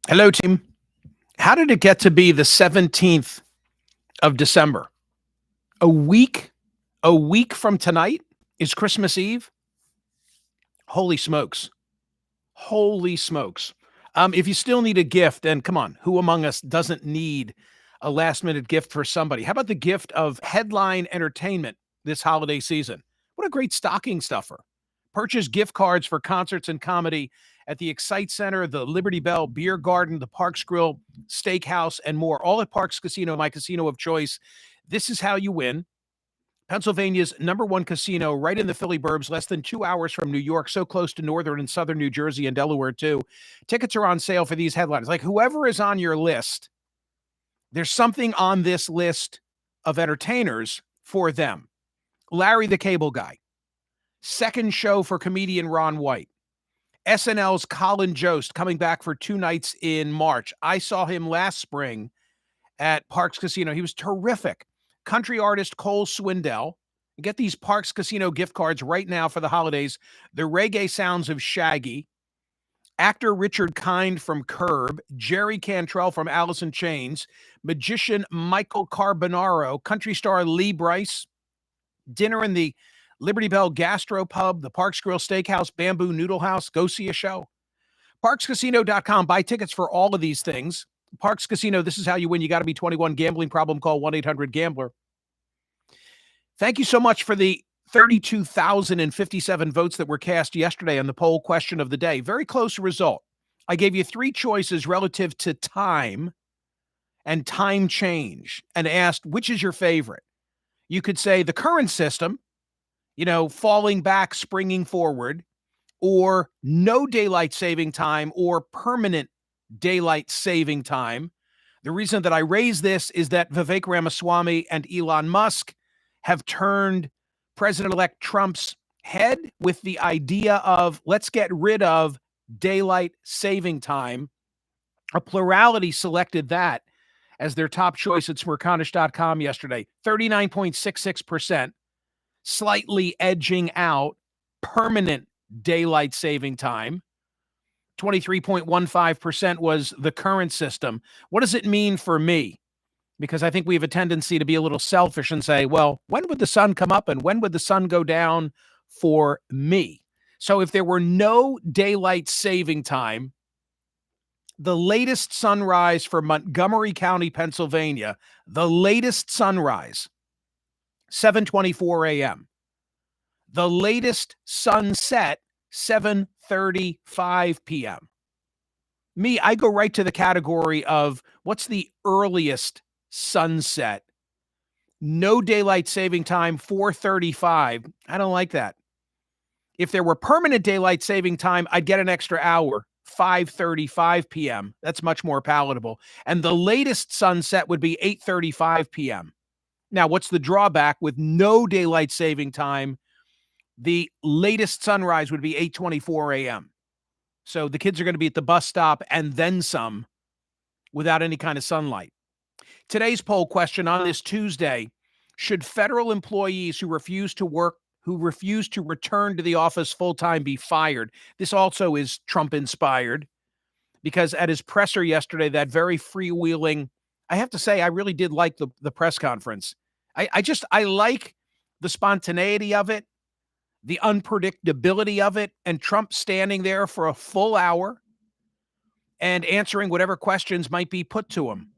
Hello, team. How did it get to be the 17th of December? A week, a week from tonight is Christmas Eve. Holy smokes. Holy smokes. If you still need a gift, and come on, who among us doesn't need a last minute gift for somebody? How about the gift of headline entertainment this holiday season? What a great stocking stuffer. Purchase gift cards for concerts and comedy at the Excite Center, the Liberty Bell Beer Garden, the Parks Grill Steakhouse, and more. All at Parks Casino, my casino of choice. This is how you win. Pennsylvania's number one casino, right in the Philly burbs, less than 2 hours from New York, so close to northern and southern New Jersey and Delaware, too. Tickets are on sale for these headliners. Like whoever is on your list, there's something on this list of entertainers for them. Larry the Cable Guy, second show for comedian Ron White. SNL's Colin Jost coming back for 2 nights in March. I saw him last spring at Parks Casino. He was terrific. Country artist Cole Swindell. Get these Parks Casino gift cards right now for the holidays. The reggae sounds of Shaggy. Actor Richard Kind from Curb. Jerry Cantrell from Alice in Chains. Magician Michael Carbonaro. Country star Lee Brice. Dinner in the Liberty Bell Gastropub, the Parks Grill Steakhouse, Bamboo Noodle House. Go see a show. ParksCasino.com. Buy tickets for all of these things. Parks Casino, this is how you win. You got to be 21. Gambling problem, call 1-800-GAMBLER. Thank you so much for the 32,057 votes that were cast yesterday on the poll question of the day. Very close result. I gave you 3 choices relative to time and time change and asked, which is your favorite? You could say the current system, falling back, springing forward, or no daylight saving time, or permanent daylight saving time. The reason that I raise this is that Vivek Ramaswamy and Elon Musk have turned President-elect Trump's head with the idea of let's get rid of daylight saving time. A plurality selected that as their top choice at Smerconish.com yesterday. 39.66%, slightly edging out permanent daylight saving time. 23.15% was the current system. What does it mean for me? Because I think we have a tendency to be a little selfish and say, well, when would the sun come up and when would the sun go down for me? So if there were no daylight saving time, the latest sunrise for Montgomery County, Pennsylvania, the latest sunrise, 7:24 a.m. The latest sunset, 7:35 p.m. Me, I go right to the category of what's the earliest sunset? No daylight saving time, 4:35. I don't like that. If there were permanent daylight saving time, I'd get an extra hour, 5:35 p.m. That's much more palatable. And the latest sunset would be 8:35 p.m. Now, what's the drawback with no daylight saving time? The latest sunrise would be 8:24 a.m. So the kids are going to be at the bus stop and then some without any kind of sunlight. Today's poll question on this Tuesday, should federal employees who refuse to return to the office full-time be fired? This also is Trump-inspired because at his presser yesterday, that very freewheeling, I have to say, I really did like the press conference. I like the spontaneity of it, the unpredictability of it, and Trump standing there for a full hour and answering whatever questions might be put to him.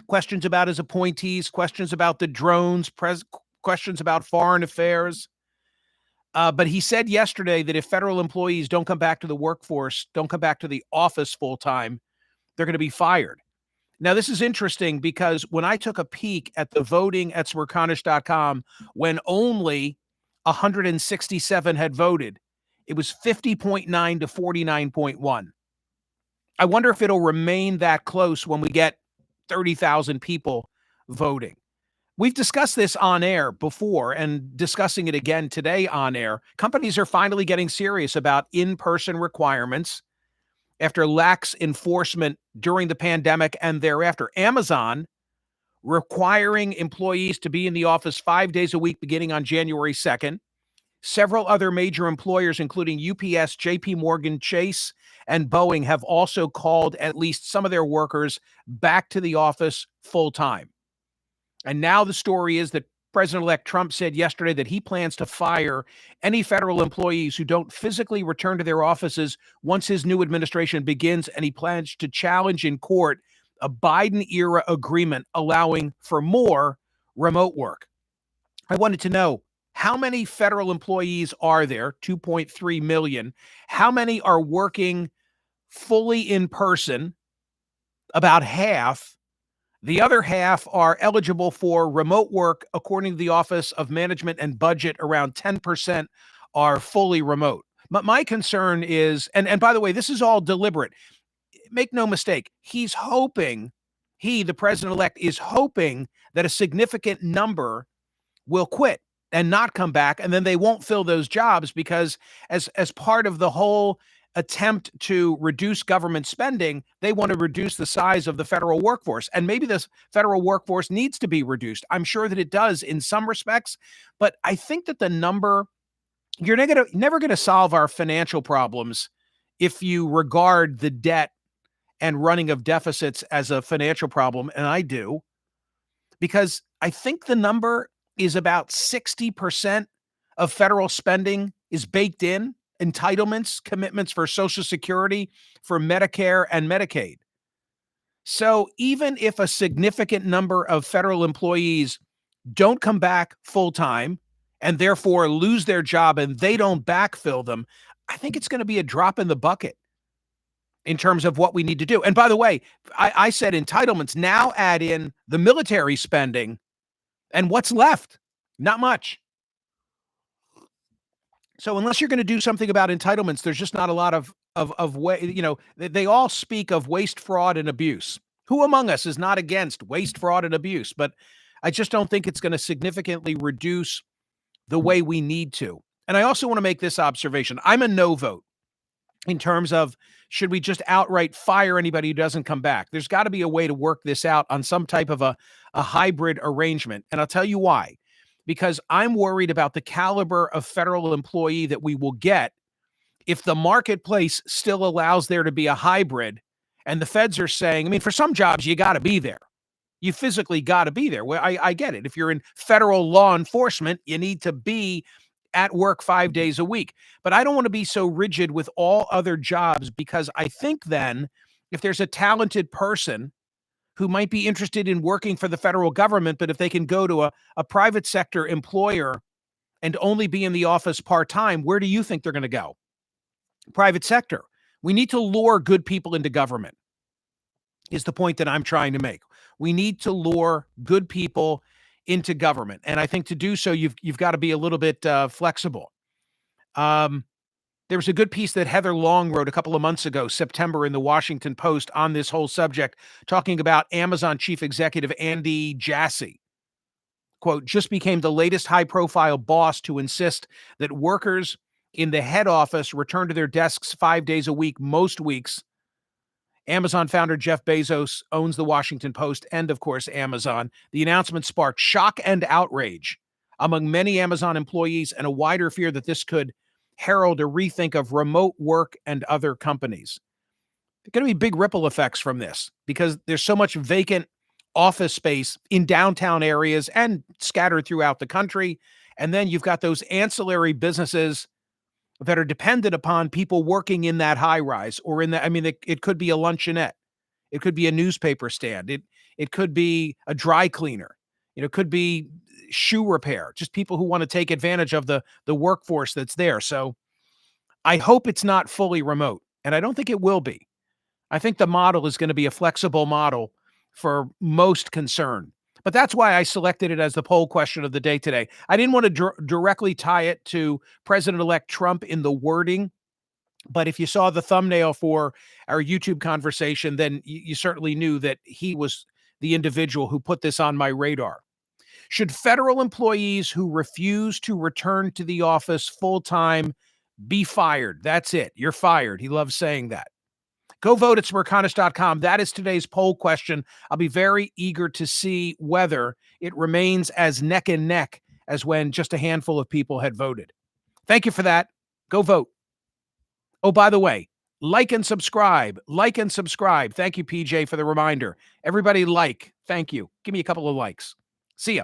Questions about his appointees, questions about the drones, questions about foreign affairs. But he said yesterday that if federal employees don't come back to the workforce, don't come back to the office full time, they're going to be fired. Now, this is interesting because when I took a peek at the voting at Smerconish.com, when only 167 had voted, it was 50.9 to 49.1. I wonder if it'll remain that close when we get 30,000 people voting. We've discussed this on air before and discussing it again today on air. Companies are finally getting serious about in-person requirements after lax enforcement during the pandemic and thereafter. Amazon requiring employees to be in the office 5 days a week beginning on January 2nd. Several other major employers, including UPS, JP Morgan Chase, and Boeing, have also called at least some of their workers back to the office full time. And now the story is that President-elect Trump said yesterday that he plans to fire any federal employees who don't physically return to their offices once his new administration begins, and he plans to challenge in court a Biden-era agreement allowing for more remote work. I wanted to know, how many federal employees are there? 2.3 million. How many are working fully in person? About half. The other half are eligible for remote work. According to the Office of Management and Budget, around 10% are fully remote. But my concern is, and by the way, this is all deliberate. Make no mistake, he's hoping, the president-elect is hoping that a significant number will quit and not come back, and then they won't fill those jobs because as part of the whole attempt to reduce government spending, they want to reduce the size of the federal workforce. And maybe this federal workforce needs to be reduced. I'm sure that it does in some respects, but I think that the number, you're never going to solve our financial problems if you regard the debt and running of deficits as a financial problem, and I do, because I think the number is about 60% of federal spending is baked in, entitlements, commitments for Social Security, for Medicare and Medicaid. So even if a significant number of federal employees don't come back full time and therefore lose their job and they don't backfill them, I think it's going to be a drop in the bucket in terms of what we need to do. And by the way, I said entitlements, now add in the military spending, and what's left? Not much. So unless you're going to do something about entitlements, there's just not a lot of way, they all speak of waste, fraud, and abuse. Who among us is not against waste, fraud, and abuse? But I just don't think it's going to significantly reduce the way we need to. And I also want to make this observation. I'm a no vote in terms of, should we just outright fire anybody who doesn't come back? There's got to be a way to work this out on some type of a hybrid arrangement. And I'll tell you why. Because I'm worried about the caliber of federal employee that we will get if the marketplace still allows there to be a hybrid. And the feds are saying, I mean, for some jobs, you got to be there. You physically got to be there. Well, I get it. If you're in federal law enforcement, you need to be at work 5 days a week. But I don't want to be so rigid with all other jobs, because I think then if there's a talented person who might be interested in working for the federal government, but if they can go to a private sector employer and only be in the office part-time, where do you think they're going to go? Private sector. We need to lure good people into government, is the point that I'm trying to make. We need to lure good people into government. And I think to do so, you've got to be a little bit flexible. There was a good piece that Heather Long wrote a couple of months ago, September, in the Washington Post on this whole subject, talking about Amazon chief executive Andy Jassy. Quote, just became the latest high-profile boss to insist that workers in the head office return to their desks 5 days a week, most weeks. Amazon founder Jeff Bezos owns the Washington Post and, of course, Amazon. The announcement sparked shock and outrage among many Amazon employees and a wider fear that this could herald a rethink of remote work and other companies. There are going to be big ripple effects from this because there's so much vacant office space in downtown areas and scattered throughout the country. And then you've got those ancillary businesses that are dependent upon people working in that high rise or in that. I mean, it could be a luncheonette. It could be a newspaper stand. It could be a dry cleaner. It could be shoe repair, just people who want to take advantage of the workforce that's there. So I hope it's not fully remote, and I don't think it will be. I think the model is going to be a flexible model for most concerned. But that's why I selected it as the poll question of the day today. I didn't want to directly tie it to President-elect Trump in the wording, but if you saw the thumbnail for our YouTube conversation, then you certainly knew that he was the individual who put this on my radar. Should federal employees who refuse to return to the office full-time be fired? That's it. You're fired. He loves saying that. Go vote at Smerconish.com. That is today's poll question. I'll be very eager to see whether it remains as neck and neck as when just a handful of people had voted. Thank you for that. Go vote. Oh, by the way, like and subscribe. Like and subscribe. Thank you, PJ, for the reminder. Everybody like. Thank you. Give me a couple of likes. See ya.